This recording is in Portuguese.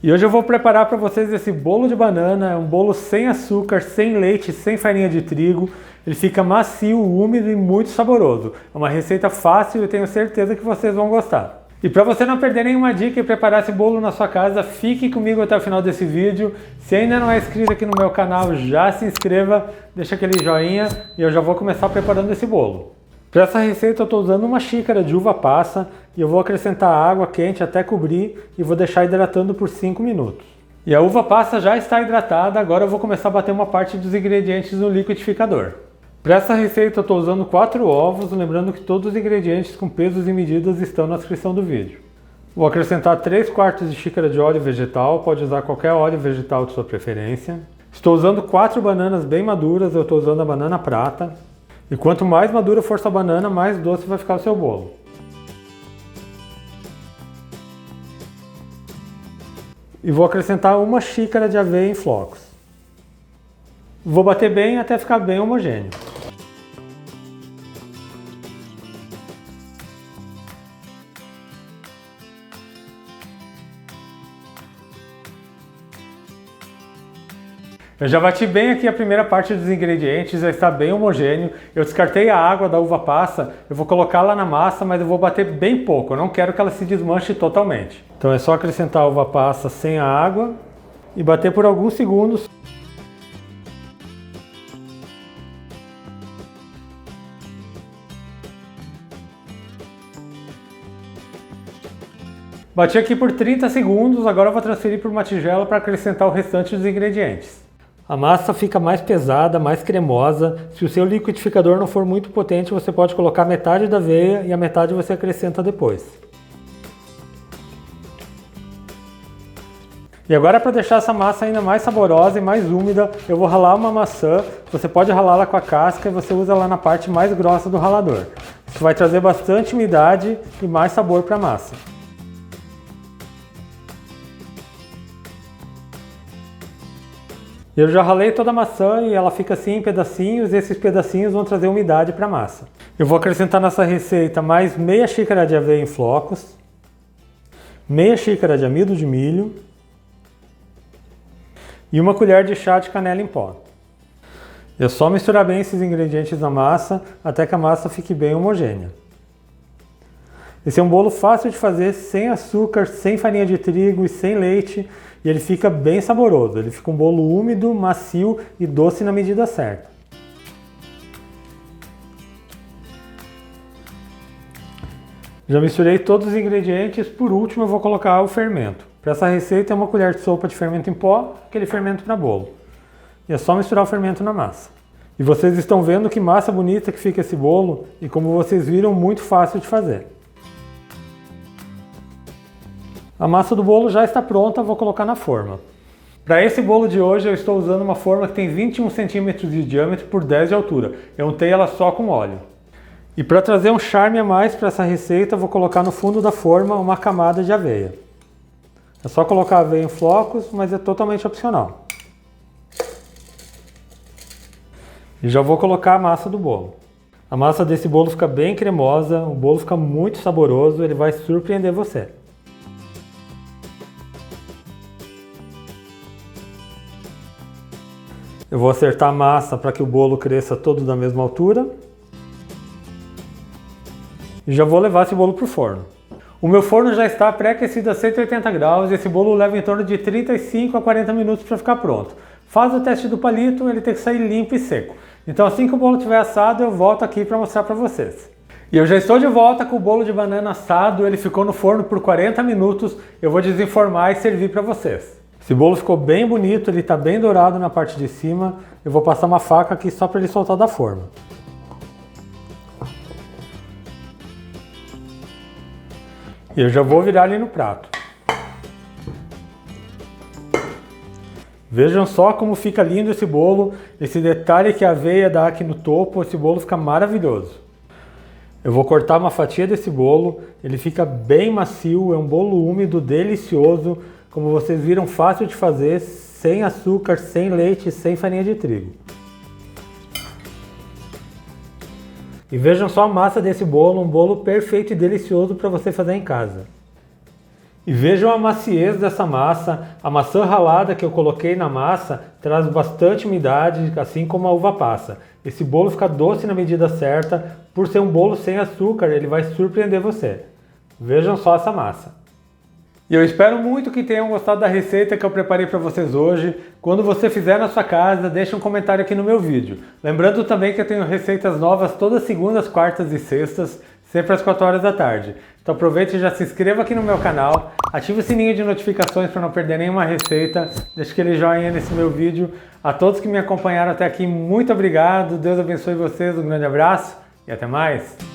E hoje eu vou preparar para vocês esse bolo de banana, é um bolo sem açúcar, sem leite, sem farinha de trigo. Ele fica macio, úmido e muito saboroso. É uma receita fácil e eu tenho certeza que vocês vão gostar. E para você não perder nenhuma dica e preparar esse bolo na sua casa, fique comigo até o final desse vídeo. Se ainda não é inscrito aqui no meu canal, já se inscreva, deixa aquele joinha e eu já vou começar preparando esse bolo. Para essa receita eu estou usando uma xícara de uva passa e eu vou acrescentar água quente até cobrir e vou deixar hidratando por 5 minutos. E a uva passa já está hidratada, agora eu vou começar a bater uma parte dos ingredientes no liquidificador. Para essa receita eu estou usando 4 ovos, lembrando que todos os ingredientes com pesos e medidas estão na descrição do vídeo. Vou acrescentar 3/4 de xícara de óleo vegetal, pode usar qualquer óleo vegetal de sua preferência. Estou usando 4 bananas bem maduras, eu estou usando a banana prata. E quanto mais madura for sua banana, mais doce vai ficar o seu bolo. E vou acrescentar 1 xícara de aveia em flocos. Vou bater bem até ficar bem homogêneo. Eu já bati bem aqui a primeira parte dos ingredientes, já está bem homogêneo. Eu descartei a água da uva passa, eu vou colocar lá na massa, mas eu vou bater bem pouco, eu não quero que ela se desmanche totalmente. Então é só acrescentar a uva passa sem a água e bater por alguns segundos. Bati aqui por 30 segundos, agora eu vou transferir para uma tigela para acrescentar o restante dos ingredientes. A massa fica mais pesada, mais cremosa. Se o seu liquidificador não for muito potente, você pode colocar metade da aveia e a metade você acrescenta depois. E agora, para deixar essa massa ainda mais saborosa e mais úmida, eu vou ralar uma maçã. Você pode ralá-la com a casca e você usa lá na parte mais grossa do ralador. Isso vai trazer bastante umidade e mais sabor para a massa. Eu já ralei toda a maçã e ela fica assim em pedacinhos e esses pedacinhos vão trazer umidade para a massa. Eu vou acrescentar nessa receita mais meia xícara de aveia em flocos, meia xícara de amido de milho e 1 colher de chá de canela em pó. É só misturar bem esses ingredientes na massa até que a massa fique bem homogênea. Esse é um bolo fácil de fazer, sem açúcar, sem farinha de trigo e sem leite, e ele fica bem saboroso. Ele fica um bolo úmido, macio e doce na medida certa. Já misturei todos os ingredientes, por último eu vou colocar o fermento. Para essa receita é 1 colher de sopa de fermento em pó, aquele fermento para bolo. E é só misturar o fermento na massa. E vocês estão vendo que massa bonita que fica esse bolo, e como vocês viram, muito fácil de fazer. A massa do bolo já está pronta, vou colocar na forma. Para esse bolo de hoje eu estou usando uma forma que tem 21 centímetros de diâmetro por 10 de altura. Eu untei ela só com óleo. E para trazer um charme a mais para essa receita, eu vou colocar no fundo da forma uma camada de aveia. É só colocar a aveia em flocos, mas é totalmente opcional. E já vou colocar a massa do bolo. A massa desse bolo fica bem cremosa, o bolo fica muito saboroso, ele vai surpreender você. Eu vou acertar a massa para que o bolo cresça todo da mesma altura. E já vou levar esse bolo para o forno. O meu forno já está pré-aquecido a 180 graus e esse bolo leva em torno de 35 a 40 minutos para ficar pronto. Faz o teste do palito, ele tem que sair limpo e seco. Então assim que o bolo estiver assado, eu volto aqui para mostrar para vocês. E eu já estou de volta com o bolo de banana assado, ele ficou no forno por 40 minutos. Eu vou desenformar e servir para vocês. Esse bolo ficou bem bonito, ele está bem dourado na parte de cima. Eu vou passar uma faca aqui só para ele soltar da forma. E eu já vou virar ele no prato. Vejam só como fica lindo esse bolo. Esse detalhe que a aveia dá aqui no topo, esse bolo fica maravilhoso. Eu vou cortar uma fatia desse bolo, ele fica bem macio, é um bolo úmido, delicioso. Como vocês viram, fácil de fazer, sem açúcar, sem leite, sem farinha de trigo. E vejam só a massa desse bolo, um bolo perfeito e delicioso para você fazer em casa. E vejam a maciez dessa massa. A maçã ralada que eu coloquei na massa traz bastante umidade, assim como a uva passa. Esse bolo fica doce na medida certa. Por ser um bolo sem açúcar, ele vai surpreender você. Vejam só essa massa. E eu espero muito que tenham gostado da receita que eu preparei para vocês hoje. Quando você fizer na sua casa, deixe um comentário aqui no meu vídeo. Lembrando também que eu tenho receitas novas todas segundas, quartas e sextas, sempre às 4 horas da tarde. Então aproveite e já se inscreva aqui no meu canal, ative o sininho de notificações para não perder nenhuma receita, deixe aquele joinha nesse meu vídeo. A todos que me acompanharam até aqui, muito obrigado, Deus abençoe vocês, um grande abraço e até mais!